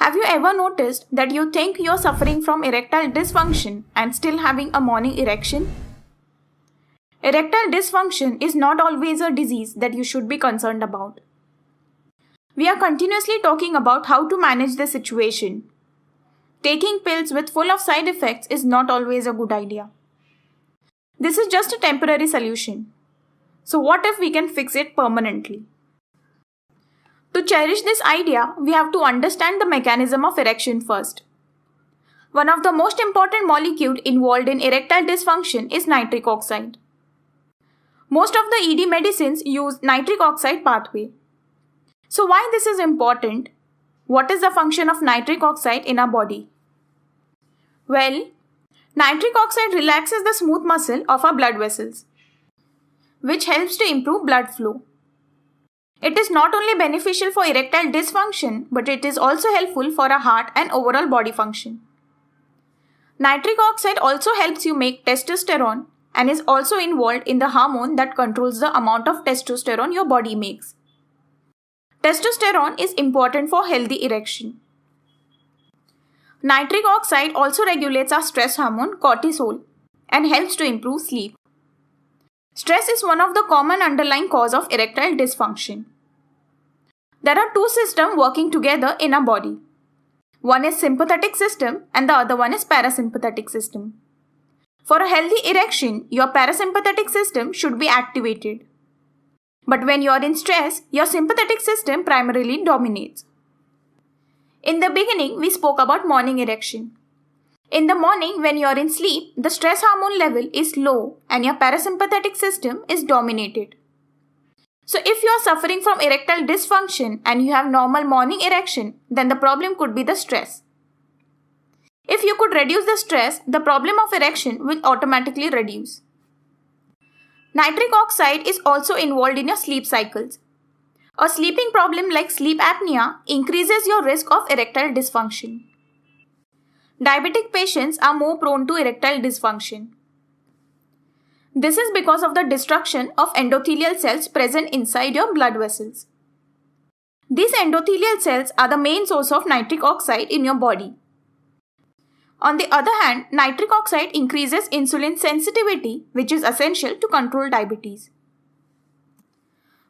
Have you ever noticed that you think you're suffering from erectile dysfunction and still having a morning erection? Erectile dysfunction is not always a disease that you should be concerned about. We are continuously talking about how to manage the situation. Taking pills with full of side effects is not always a good idea. This is just a temporary solution. So what if we can fix it permanently? To cherish this idea, we have to understand the mechanism of erection first. One of the most important molecules involved in erectile dysfunction is nitric oxide. Most of the ED medicines use nitric oxide pathway. So why this is important? What is the function of nitric oxide in our body? Well, nitric oxide relaxes the smooth muscle of our blood vessels, which helps to improve blood flow. It is not only beneficial for erectile dysfunction, but it is also helpful for our heart and overall body function. Nitric oxide also helps you make testosterone and is also involved in the hormone that controls the amount of testosterone your body makes. Testosterone is important for healthy erection. Nitric oxide also regulates our stress hormone cortisol and helps to improve sleep. Stress is one of the common underlying cause of erectile dysfunction. There are two systems working together in our body. One is sympathetic system and the other one is parasympathetic system. For a healthy erection, your parasympathetic system should be activated. But when you are in stress, your sympathetic system primarily dominates. In the beginning, we spoke about morning erection. In the morning, when you are in sleep, the stress hormone level is low and your parasympathetic system is dominated. So if you are suffering from erectile dysfunction and you have normal morning erection, then the problem could be the stress. If you could reduce the stress, the problem of erection will automatically reduce. Nitric oxide is also involved in your sleep cycles. A sleeping problem like sleep apnea increases your risk of erectile dysfunction. Diabetic patients are more prone to erectile dysfunction. This is because of the destruction of endothelial cells present inside your blood vessels. These endothelial cells are the main source of nitric oxide in your body. On the other hand, nitric oxide increases insulin sensitivity, which is essential to control diabetes.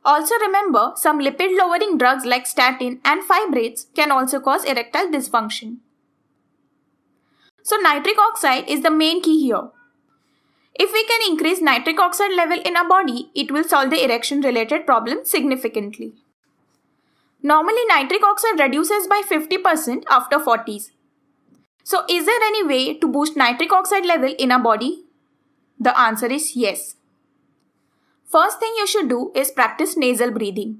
Also remember, some lipid-lowering drugs like statin and fibrates can also cause erectile dysfunction. So nitric oxide is the main key here. If we can increase nitric oxide level in our body, it will solve the erection-related problem significantly. Normally, nitric oxide reduces by 50% after 40s. So is there any way to boost nitric oxide level in our body? The answer is yes. First thing you should do is practice nasal breathing.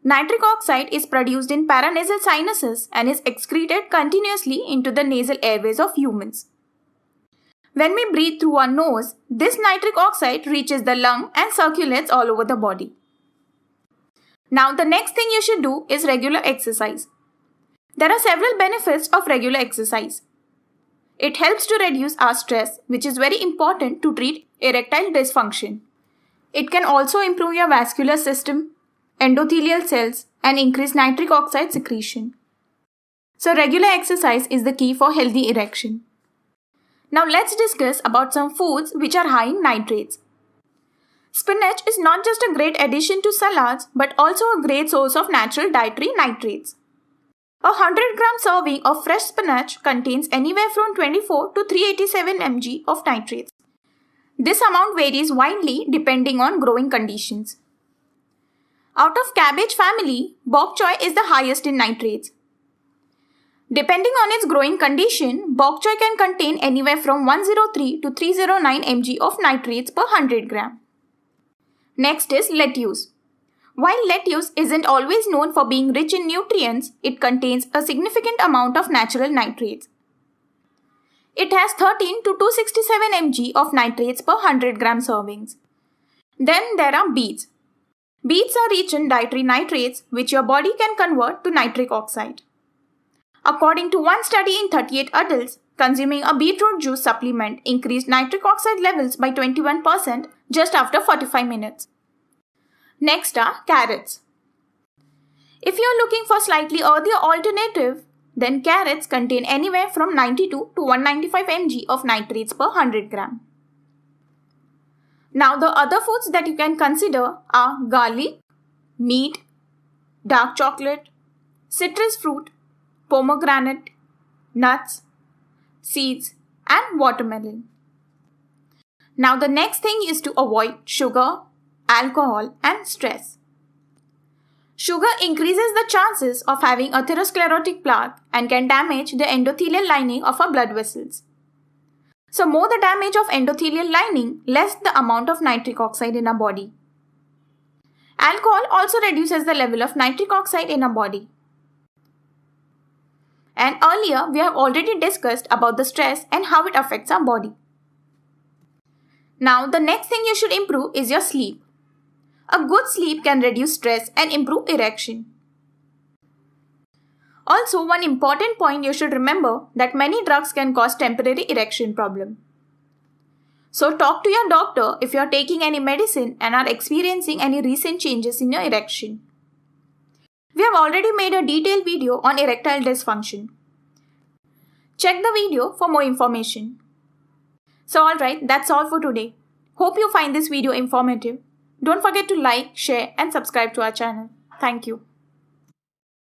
Nitric oxide is produced in paranasal sinuses and is excreted continuously into the nasal airways of humans. When we breathe through our nose, this nitric oxide reaches the lung and circulates all over the body. Now the next thing you should do is regular exercise. There are several benefits of regular exercise. It helps to reduce our stress, which is very important to treat erectile dysfunction. It can also improve your vascular system, endothelial cells, and increase nitric oxide secretion. So regular exercise is the key for healthy erection. Now let's discuss about some foods which are high in nitrates. Spinach is not just a great addition to salads, but also a great source of natural dietary nitrates. A 100-gram serving of fresh spinach contains anywhere from 24 to 387 mg of nitrates. This amount varies widely depending on growing conditions. Out of cabbage family, bok choy is the highest in nitrates. Depending on its growing condition, bok choy can contain anywhere from 103 to 309 mg of nitrates per 100 gram. Next is lettuce. While lettuce isn't always known for being rich in nutrients, it contains a significant amount of natural nitrates. It has 13 to 267 mg of nitrates per 100 gram servings. Then there are beets. Beets are rich in dietary nitrates, which your body can convert to nitric oxide. According to one study in 38 adults, consuming a beetroot juice supplement increased nitric oxide levels by 21% just after 45 minutes. Next are carrots. If you are looking for slightly earthier alternative, then carrots contain anywhere from 92 to 195 mg of nitrates per 100 gram. Now the other foods that you can consider are garlic, meat, dark chocolate, citrus fruit, pomegranate, nuts, seeds, and watermelon. Now the next thing is to avoid sugar, alcohol, and stress. Sugar increases the chances of having atherosclerotic plaque and can damage the endothelial lining of our blood vessels. So more the damage of endothelial lining, less the amount of nitric oxide in our body. Alcohol also reduces the level of nitric oxide in our body. And earlier we have already discussed about the stress and how it affects our body. Now the next thing you should improve is your sleep. A good sleep can reduce stress and improve erection. Also, one important point you should remember that many drugs can cause temporary erection problem. So talk to your doctor if you are taking any medicine and are experiencing any recent changes in your erection. We have already made a detailed video on erectile dysfunction. Check the video for more information. So alright, that's all for today. Hope you find this video informative. Don't forget to like, share and subscribe to our channel. Thank you.